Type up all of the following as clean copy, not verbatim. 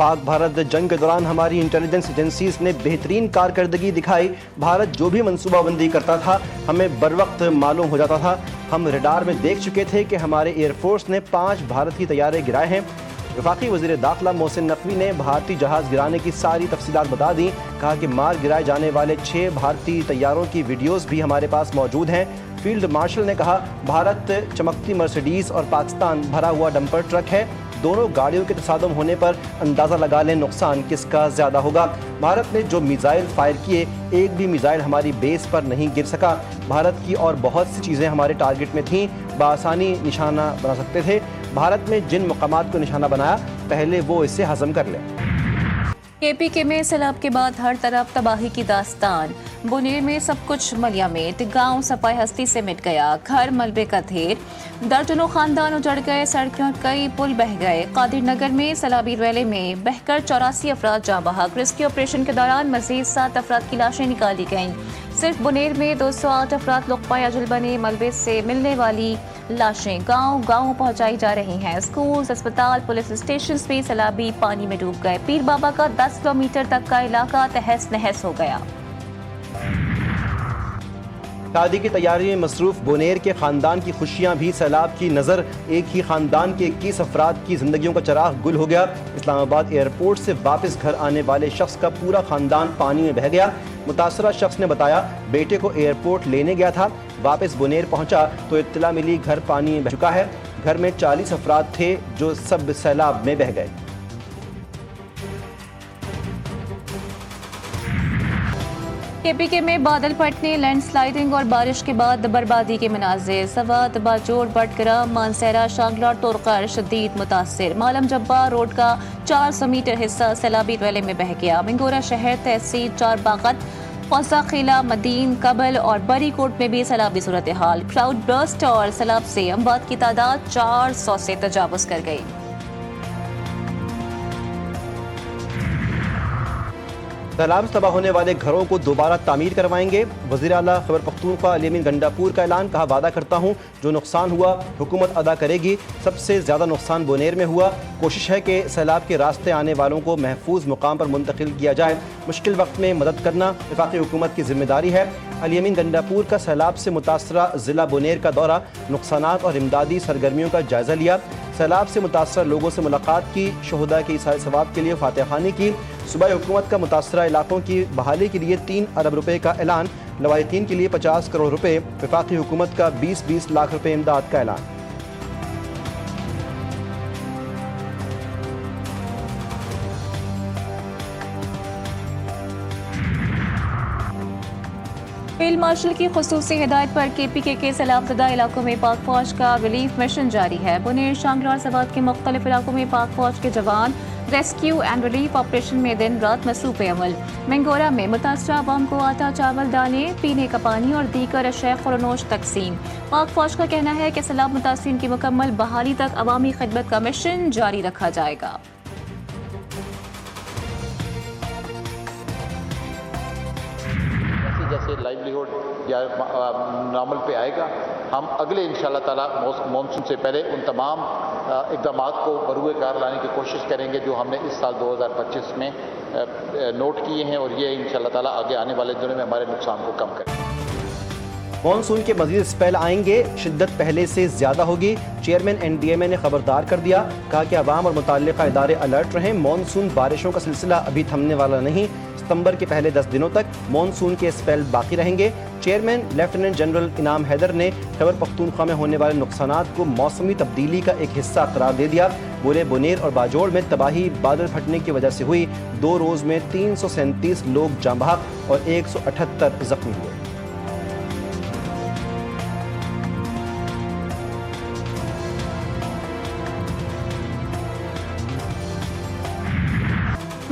پاک بھارت جنگ کے دوران ہماری انٹیلیجنس ایجنسیز نے بہترین کارکردگی دکھائی. بھارت جو بھی منصوبہ بندی کرتا تھا ہمیں بر وقت معلوم ہو جاتا تھا. ہم ریڈار میں دیکھ چکے تھے کہ ہمارے ایئر فورس نے 5 بھارتی طیارے گرائے ہیں. وفاقی وزیر داخلہ محسن نقوی نے بھارتی جہاز گرانے کی ساری تفصیلات بتا دیں. کہا کہ مار گرائے جانے والے 6 بھارتی طیاروں کی ویڈیوز بھی ہمارے پاس موجود ہیں. فیلڈ مارشل نے کہا بھارت چمکتی مرسیڈیز اور پاکستان بھرا ہوا ڈمپر ٹرک ہے. دونوں گاڑیوں کے تصادم ہونے پر اندازہ لگا لیں نقصان کس کا زیادہ ہوگا. بھارت نے جو میزائل فائر کیے ایک بھی میزائل ہماری بیس پر نہیں گر سکا. بھارت کی اور بہت سی چیزیں ہمارے ٹارگٹ میں تھیں, بآسانی نشانہ بنا سکتے تھے. بھارت نے جن مقامات کو نشانہ بنایا پہلے وہ اسے ہضم کر لیں. KPK میں سیلاب کے بعد ہر طرف تباہی کی داستان. بنیر میں سب کچھ ملیامت, گاؤں صفائی ہستی سے مٹ گیا, گھر ملبے کا ڈھیر, درجنوں خاندان اجڑ گئے, سڑکیں اور کئی پل بہہ گئے. قادر نگر میں سیلابی ریلے میں بہہ کر 84 افراد جاں بحق. ریسکیو آپریشن کے دوران مزید 7 افراد کی لاشیں نکالی گئیں. صرف بنیر میں 208 افراد لقمۂ اجل بنے. ملبے سے ملنے والی لاشیں گاؤں گاؤں پہنچائی جا رہی ہیں. اسکولز, اسپتال, پولیس اسٹیشنز بھی سیلابی پانی میں ڈوب گئے. پیر بابا کا 10 کلومیٹر تک کا علاقہ تہس نہس ہو گیا. شادی کی تیاری میں مصروف بونیر کے خاندان کی خوشیاں بھی سیلاب کی نظر. ایک ہی خاندان کے 21 افراد کی زندگیوں کا چراغ گل ہو گیا. اسلام آباد ایئرپورٹ سے واپس گھر آنے والے شخص کا پورا خاندان پانی میں بہہ گیا. متاثرہ شخص نے بتایا بیٹے کو ایئرپورٹ لینے گیا تھا, واپس بونیر پہنچا تو اطلاع ملی گھر پانی میں بہہ چکا ہے. گھر میں 40 افراد تھے جو سب سیلاب میں بہہ گئے. KPK میں بادل پھٹنے, لینڈ سلائیڈنگ اور بارش کے بعد بربادی کے مناظر. سوات, باجوڑ, بٹگرام, مانسہرہ, شانگلہ اور تورقر شدید متاثر. مالم جبار روڈ کا 400 میٹر حصہ سیلابی ریلے میں بہہ گیا. منگورہ شہر, تحصیل چار باغت, قوسہ قلعہ, مدین, کبل اور بری کوٹ میں بھی سیلابی صورتحال. کلاؤڈ برسٹ اور سیلاب سے اموات کی تعداد 400 سے تجاوز کر گئی. سیلاب سے تباہ ہونے والے گھروں کو دوبارہ تعمیر کروائیں گے. وزیر اعلیٰ خیبر پختونخوا علی امین گنڈاپور کا اعلان. کہا وعدہ کرتا ہوں جو نقصان ہوا حکومت ادا کرے گی. سب سے زیادہ نقصان بونیر میں ہوا. کوشش ہے کہ سیلاب کے راستے آنے والوں کو محفوظ مقام پر منتقل کیا جائے. مشکل وقت میں مدد کرنا وفاقی حکومت کی ذمہ داری ہے. علی امین گنڈاپور کا سیلاب سے متاثرہ ضلع بونیر کا دورہ, نقصانات اور امدادی سرگرمیوں کا جائزہ لیا. سیلاب سے متاثرہ لوگوں سے ملاقات کی. شہداء کے ایصال ثواب کے لیے فاتحہ خوانی کی. صوبائی حکومت کا متاثرہ علاقوں کی بحالی کے لیے 3 ارب روپے کا اعلان. لواحقین کے لیے 50 کروڑ روپے. وفاقی حکومت کا 20 لاکھ روپے امداد کا اعلان. فیلڈ مارشل کی خصوصی ہدایت پر KPK کے سیلاب زدہ علاقوں میں پاک فوج کا ریلیف مشن جاری ہے. بنیر, شانگلہ اور سوات کے مختلف علاقوں میں پاک فوج کے جوان ریسکیو اینڈ ریلیف آپریشن میں دن رات مصروف عمل. منگورہ میں متاثرہ عوام کو آٹا, چاول, دانے, پینے کا پانی اور دیگر اشیاء خورنوش تقسیم. پاک فوج کا کہنا ہے کہ سیلاب متاثرین کی مکمل بحالی تک عوامی خدمت کا مشن جاری رکھا جائے گا. جیسے لائیولیہوڈ یا نارمل پہ آئے گا, ہم اگلے انشاءاللہ تعالیٰ مانسون سے پہلے ان تمام اقدامات کو بروئے کار لانے کی کوشش کریں گے جو ہم نے اس سال 2025 میں نوٹ کیے ہیں, اور یہ انشاءاللہ تعالیٰ آگے آنے والے دنوں میں ہمارے نقصان کو کم کریں. مانسون کے مزید سپیل آئیں گے, شدت پہلے سے زیادہ ہوگی. چیئرمین NDMA نے خبردار کر دیا. کہا کہ عوام اور متعلقہ ادارے الرٹ رہیں. مانسون بارشوں کا سلسلہ ابھی تھمنے والا نہیں. ستمبر کے پہلے 10 دنوں تک مانسون کے سپیل باقی رہیں گے. چیئرمین لیفٹیننٹ جنرل انعام حیدر نے خیبر پختونخوا میں ہونے والے نقصانات کو موسمی تبدیلی کا ایک حصہ قرار دے دیا. بولے بونیر اور باجوڑ میں تباہی بادل پھٹنے کی وجہ سے ہوئی. 2 روز میں 337 لوگ جاں بحق اور 178 زخمی ہوئے.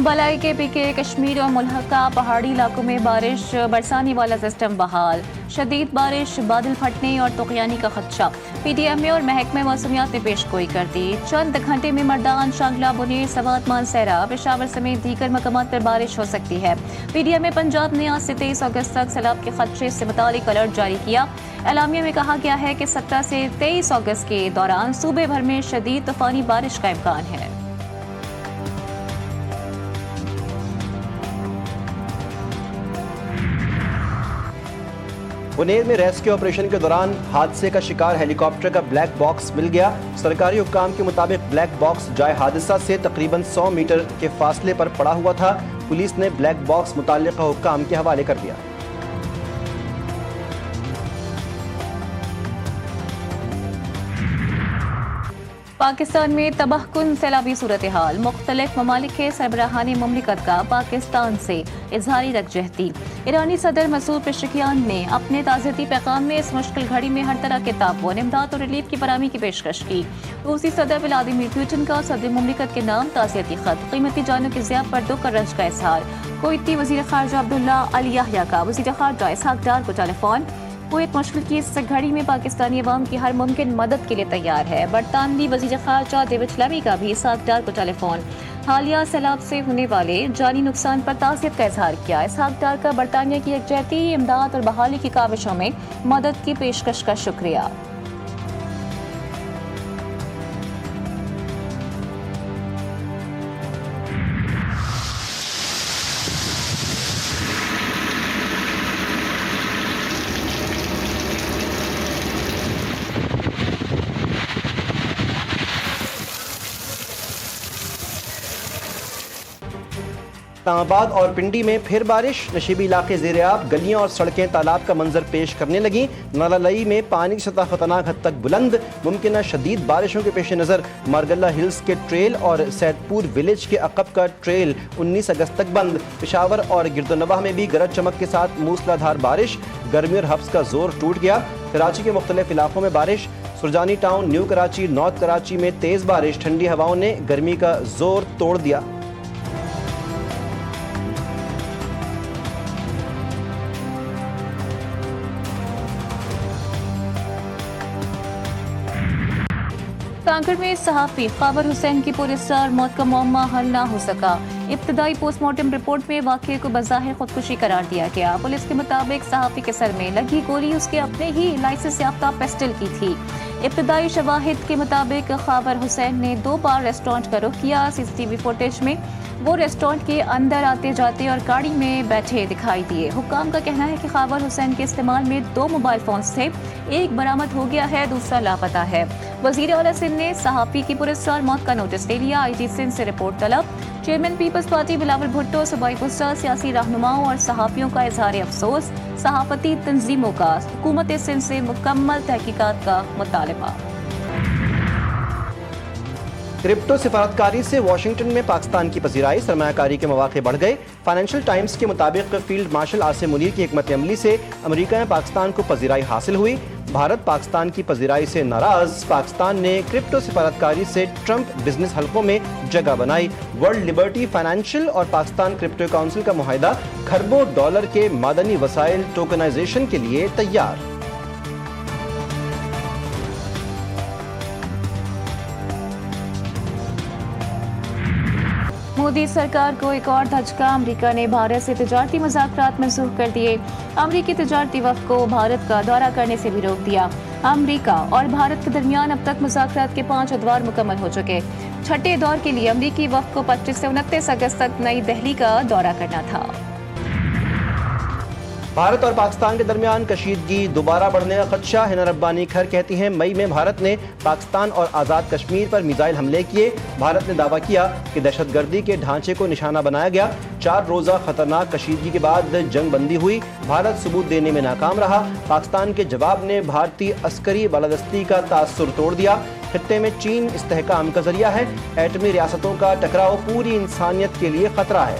بلائی KPK کشمیر اور ملحقہ پہاڑی علاقوں میں بارش برسانے والا سسٹم بحال. شدید بارش, بادل پھٹنے اور طغیانی کا خدشہ. PDMA اور محکمہ موسمیات نے پیش گوئی کر دی. چند گھنٹے میں مردان, شانگلہ, بنیر, سوات, مانسہرہ, پشاور سمیت دیگر مقامات پر بارش ہو سکتی ہے. PDMA پنجاب نے آج سے 23 اگست تک سیلاب کے خدشے سے متعلق الرٹ جاری کیا. اعلامیہ میں کہا گیا ہے کہ 17 سے 23 اگست کے دوران صوبے بھر میں شدید طوفانی بارش کا امکان ہے. बुनेर में रेस्क्यू ऑपरेशन के दौरान हादसे का शिकार हेलीकॉप्टर का ब्लैक बॉक्स मिल गया। सरकारी हुक्काम के मुताबिक ब्लैक बॉक्स जाए हादसा से तकरीबन 100 मीटर के फासले पर पड़ा हुआ था। पुलिस ने ब्लैक बॉक्स मुताल्लिका हुक्काम के हवाले कर दिया। पाकिस्तान में तबाहकुन सैलाबी सूरत हाल, मुख्तलिफ ममालिक के सरबराहानी मुमलिकत का पाकिस्तान से इजहारी यकजहती। ईरानी सदर मसूद पेशकियान ने अपने ताज़ियती पैगाम में इस मुश्किल घड़ी में हर तरह के ताउन, इमदाद और रिलीफ की फराहमी की पेशकश की। रूसी सदर व्लादिमीर पुतिन का सदर मुमलिकत के नाम ताज़ियती खत, कीमती जानों की ज़िया पर दुख और रंज का इजहार। कुवैती वज़ीर ख़ारजा अब्दुल्ला अल याह्या का वज़ीर ख़ारजा इसहाक डार को टेलीफोन। कुवैत मुश्किल की इस घड़ी में पाकिस्तानी अवाम की हर मुमकिन मदद के लिए तैयार है। बरतानवी वज़ीर ख़ारजा डेविड फ्लेमी का भी इसहाक डार को टेलीफोन। हालिया सैलाब से होने वाले जानी नुकसान पर ताज़ियत का इजहार किया। इसहाक डार का बरतानिया की यकजहती, इमदाद और बहाली की काविशों में मदद की पेशकश का शुक्रिया। इस्लामाबाद और पिंडी में फिर बारिश, नशीबी इलाके ज़ेर-ए-आब, गलियां और सड़कें तालाब का मंजर पेश करने लगी। नालालई में पानी की सतह खतरनाक हद तक बुलंद। मुमकिन शदीद बारिशों के पेश नज़र मारगल्ला हिल्स के ट्रेल और सैदपुर विलेज के अकब का ट्रेल 19 अगस्त तक बंद। पेशावर और गिरदोनवाह में भी गरज चमक के साथ मूसलाधार बारिश। गर्मी और हब्स का जोर टूट गया। कराची के मुख्तलिफ इलाकों में बारिश। Surjani town, new Karachi, north Karachi में तेज़ बारिश। ठंडी हवाओं ने गर्मी का जोर तोड़ दिया। कांगड़ में सहाफ़ी ख़ाबर हुसैन की पुरस्कार मौत का मामला हल न हो सका। इब्तदाई पोस्टमार्टम रिपोर्ट में वाक़े को बज़ाहिर खुदकुशी करार दिया गया। पुलिस के मुताबिक सहाफ़ी के सर में लगी गोली उसके अपने ही लाइसेंस याफ्ता पिस्टल की थी। इब्तदाई शवाहिद के मुताबिक ख़ाबर हुसैन ने 2 बार रेस्टोरेंट का रुख किया। सीसीटीवी फुटेज में वो रेस्टोरेंट के अंदर आते जाते और गाड़ी में बैठे दिखाई दिए। हुक्काम का कहना है कि ख़ाबर हुसैन के इस्तेमाल में 2 मोबाइल फ़ोन्स थे, एक बरामद हो गया है, दूसरा लापता है। वज़ीर आला सिंध ने सहाफ़ी की पुरस्कार मौत का नोटिस ले लिया। IG सिंध से रिपोर्ट तलब। चेयरमैन पीपल्स पार्टी बिलावल भुट्टो, सूबाई वज़रा, सियासी रहनुमाओं और सहाफ़ियों का इज़हार अफसोस। सहाफ़ती तंजीमों का हुकूमत सिंध से मुकम्मल तहकीकात का मुतालबा। क्रिप्टो सिफारतकारी से वाशिंगटन में पाकिस्तान की पजीराई, सरमायाकारी के मौके बढ़ गए। फाइनेंशियल टाइम्स के मुताबिक फील्ड मार्शल आसिम मुनीर की हिकमत अमली से अमेरिका में पाकिस्तान को पजीराई हासिल हुई। भारत पाकिस्तान की पजीराई से नाराज। पाकिस्तान ने क्रिप्टो सिफारतकारी से ट्रंप बिजनेस हलकों में जगह बनाई। वर्ल्ड लिबर्टी फाइनेंशियल और पाकिस्तान क्रिप्टो काउंसिल का मुआहिदा खरबों डॉलर के मादनी वसाइल टोकनाइजेशन के लिए तैयार। मोदी सरकार को एक और धचका, अमेरिका ने भारत से तिजारती मुज़ाकरात मंसूख कर दिए। अमेरिकी तिजारती वफ़द को भारत का दौरा करने से भी रोक दिया। अमेरिका और भारत के दरमियान अब तक मुज़ाकरात के 5 अदवार मुकम्मल हो चुके। छठे दौर के लिए अमेरिकी वफ़द को 25 से 29 अगस्त तक नई दिल्ली का दौरा करना था। भारत और पाकिस्तान के दरमियान कशीदगी दोबारा बढ़ने का खदशा। हिना रब्बानी खैर कहती हैं, मई में भारत ने पाकिस्तान और आज़ाद कश्मीर पर मिसाइल हमले किए। भारत ने दावा किया कि दहशतगर्दी के ढांचे को निशाना बनाया गया। 4 रोज़ा खतरनाक कशीदगी के बाद जंग बंदी हुई। भारत सबूत देने में नाकाम रहा। पाकिस्तान के जवाब ने भारतीय अस्करी बालादस्ती का तासुर तोड़ दिया। खित्ते में चीन इस्तेहकाम का जरिया है। एटमी रियासतों का टकराव पूरी इंसानियत के लिए खतरा है।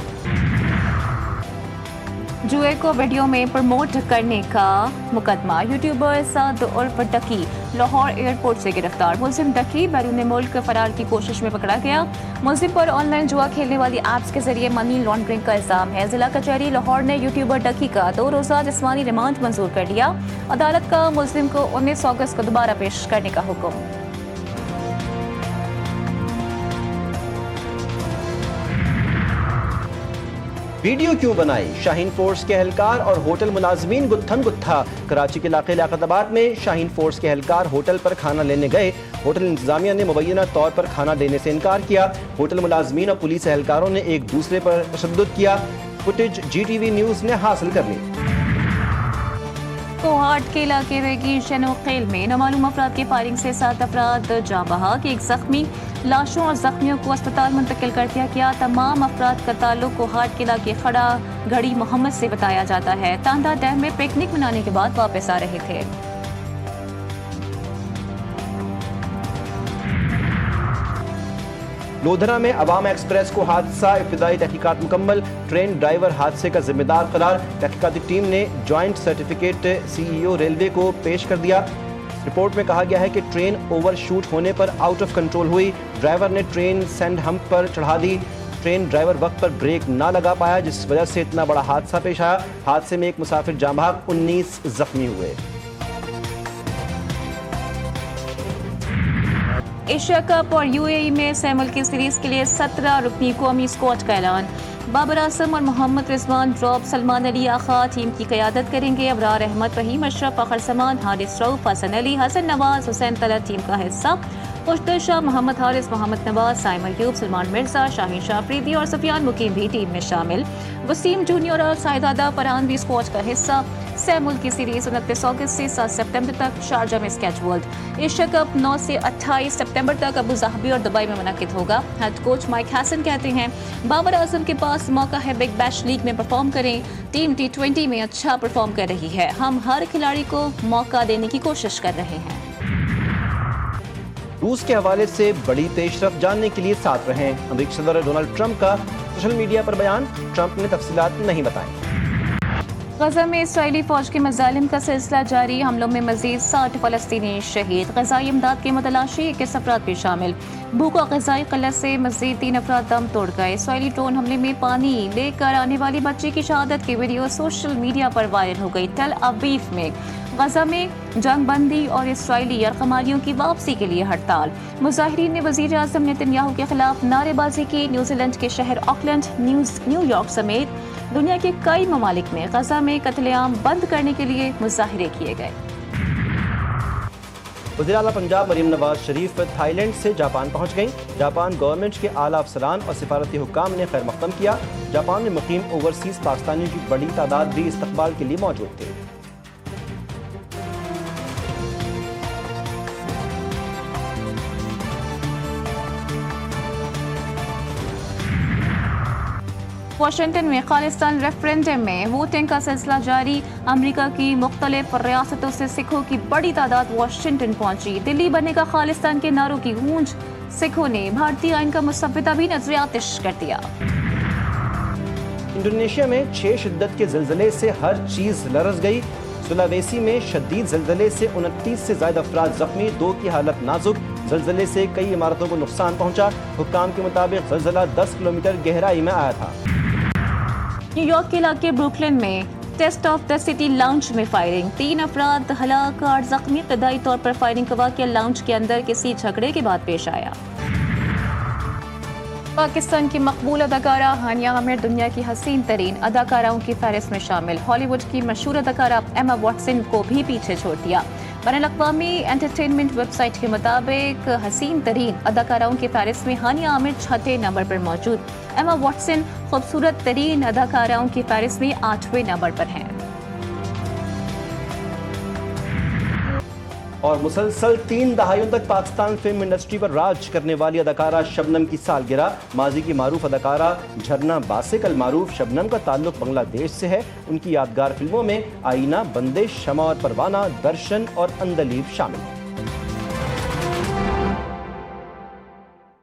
जुए को वीडियो में प्रमोट करने का मुकदमा। यूट्यूबर साद उर्फ डकी लाहौर एयरपोर्ट से गिरफ्तार। मुलजिम डकी बैरून मुल्क फरार की कोशिश में पकड़ा गया। मुलजिम पर ऑनलाइन जुआ खेलने वाली ऐप्स के जरिए मनी लॉन्ड्रिंग का इल्जाम है। जिला कचहरी लाहौर ने यूट्यूबर डकी का 2 रोज़ा जिस्मानी रिमांड मंजूर कर लिया। अदालत का मुलजिम को 19 अगस्त को दोबारा पेश करने का हुक्म। वीडियो क्यों बनाई? शाहीन फोर्स के एहलकार और होटल मुलाजमीन गुत्थम गुत्था। कराची के इलाके लियाकताबाद में शाहीन फोर्स के एहलकार होटल पर खाना लेने गए। होटल इंतजामिया ने मुबैना तौर पर खाना देने से इनकार किया। होटल मुलाजमीन और पुलिस एहलकारों ने एक दूसरे पर तशद्दुद किया। फुटेज GTV न्यूज़ ने हासिल कर ली। कोहाट के इलाके में की शनोखेल में नामालूम अफराद की फायरिंग से 7 अफराद जाँ बहक, एक जख्मी। लाशों और जख्मियों को अस्पताल मुंतकिल कर दिया गया। तमाम अफराद का ताल्लुक कोहाट के इलाके खड़ा घड़ी मोहम्मद से बताया जाता है। तांदा डैम में पिकनिक मनाने के बाद वापस आ रहे थे। लोधरा में अवामा एक्सप्रेस को हादसा, इब्तिदाई तहकीकात मुकम्मल। ट्रेन ड्राइवर हादसे का जिम्मेदार करार। तहकीकाती टीम ने जॉइंट सर्टिफिकेट सीईओ रेलवे को पेश कर दिया। रिपोर्ट में कहा गया है कि ट्रेन ओवरशूट होने पर आउट ऑफ कंट्रोल हुई। ड्राइवर ने ट्रेन सैंड हम्प पर चढ़ा दी। ट्रेन ड्राइवर वक्त पर ब्रेक ना लगा पाया, जिस वजह से इतना बड़ा हादसा पेश आया। हादसे में एक मुसाफिर जाँ बहक, 19 जख्मी हुए। एशिया कप और यूएई में सैमुअल की सीरीज के लिए 17 रुकनी कौमी स्क्वाड का ऐलान। बाबर आजम और मोहम्मद रिजवान ड्रॉप, सलमान अली आखा टीम की क़यादत करेंगे। अबरार अहमद, फहीम अशरफ, फ़खर समान, हारिस रऊफ, हसन अली, हसन नवाज, हुसैन तलत टीम का हिस्सा। मुश्तल शाह, मोहम्मद हारिस, मोहम्मद नवाज, साइम अयूब, सलमान मिर्जा, शाहीन शाह अफरीदी और सुफियान मुकीम भी टीम में शामिल। वसीम जूनियर और साहिदादा फरहान भी स्क्वाड का हिस्सा। सैमुअल की सीरीज 29 अगस्त से 7 सितंबर तक शारजा में स्केड्यूल्ड। एशिया कप 9 से 28 सितंबर तक अबू धाबी और दुबई में मुनक्किद होगा। हेड कोच माइक हैसन कहते हैं बाबर आजम के पास मौका है बिग बैश लीग में परफॉर्म करें। टीम T20 में अच्छा परफॉर्म कर रही है। हम हर खिलाड़ी को मौका देने की कोशिश कर रहे हैं। रूस के हवाले से बड़ी पेशरफ जानने के लिए साथ रहें। अमेरिकी सदर डोनाल्ड ट्रंप का सोशल मीडिया पर बयान, ट्रंप ने तफसीलात नहीं बताई। गजा में इसराइली फौज के मजालिम का सिलसिला जारी। हमलों में मजीद 60 फलस्तीनी शहीद। गजाई इमदाद के मतलाशी 21 अफराद भी शामिल। भूख और गजाई किल्लत से मजीद 3 अफराद दम तोड़ गए। इसराइली ड्रोन हमले में पानी लेकर आने वाली बच्ची की शहादत की वीडियो सोशल मीडिया पर वायरल हो गई। टेल अवीव में गजा में जंग बंदी और इसराइली यरगमारियों की वापसी के लिए हड़ताल। मुजाहिरीन ने वजीर आजम नेतन्याहू के खिलाफ नारेबाजी की। न्यूजीलैंड के शहर ऑकलैंड, न्यूयॉर्क समेत दुनिया के कई ममालिक में गजा में कत्लेआम बंद करने के लिए मुजाहिरे किए गए। वज़ीर आला पंजाब मरीम नवाज शरीफ थाईलैंड से जापान पहुंच गईं। जापान गवर्नमेंट के आला अफसरान और सिफारती हुक्काम ने खैर मक़दम किया। जापान में मुकीम ओवरसीज़ पाकिस्तानियों की बड़ी तादाद भी इस्तकबाल के लिए मौजूद थे। वाशिंगटन में खालिस्तान रेफरेंडम में वोटिंग का सिलसिला जारी। अमेरिका की मुख्तलिफ रियासतों से सिखों की बड़ी तादाद वाशिंगटन पहुंची। दिल्ली बनेगा खालिस्तान के नारों की गूंज। सिखों ने भारतीय आइन का मुसव्विदा भी नजर आतिश कर दिया। इंडोनेशिया में 6 शिद्दत के ज़िलज़ले से हर चीज़ लरज़ गई। सुलावेसी में शदीद ज़िलज़ले से 29 से ज़ायद अफराद ज़ख्मी, 2 की हालत नाजुक। ज़िलज़ले से कई इमारतों को नुकसान पहुंचा। हुक्काम के मुताबिक ज़िलज़ला 10 किलोमीटर गहराई में आया था। न्यूयॉर्क के इलाके ब्रुकलिन में Taste of the City Lounge में फायरिंग। 3 अफराद हलाक, 8 जख्मी। इब्तदाई तौर पर फायरिंग का वाक़या लाउंज के अंदर किसी झगड़े के बाद पेश आया। पाकिस्तान की मकबूल अदाकारा हानिया आमिर दुनिया की हसीन तरीन अदाकाराओं की फहरिस्त में शामिल। हॉलीवुड की मशहूर अदाकारा एमा वॉटसन को भी पीछे छोड़ दिया। बैनुल-अक़वामी एंटरटेनमेंट वेबसाइट के मुताबिक हसीन तरीन अदाकाराओं की फहरिस्त में हानिया आमिर 6ठे नंबर पर मौजूद। एमा वॉटसन खूबसूरत तरीन अदाकाराओं की फहरिस्त में 8वें नंबर पर हैं। और मुसलसल 3 दहाइयों तक पाकिस्तान फिल्म इंडस्ट्री पर राज करने वाली अदाकारा शबनम की सालगिरह। माजी की मारूफ अदाकारा झरना बासिक अल मारूफ शबनम का ताल्लुक बांग्लादेश से है। उनकी यादगार फिल्मों में आईना, बंदिश, शमा और परवाना, दर्शन और अंदलीब शामिल हैं।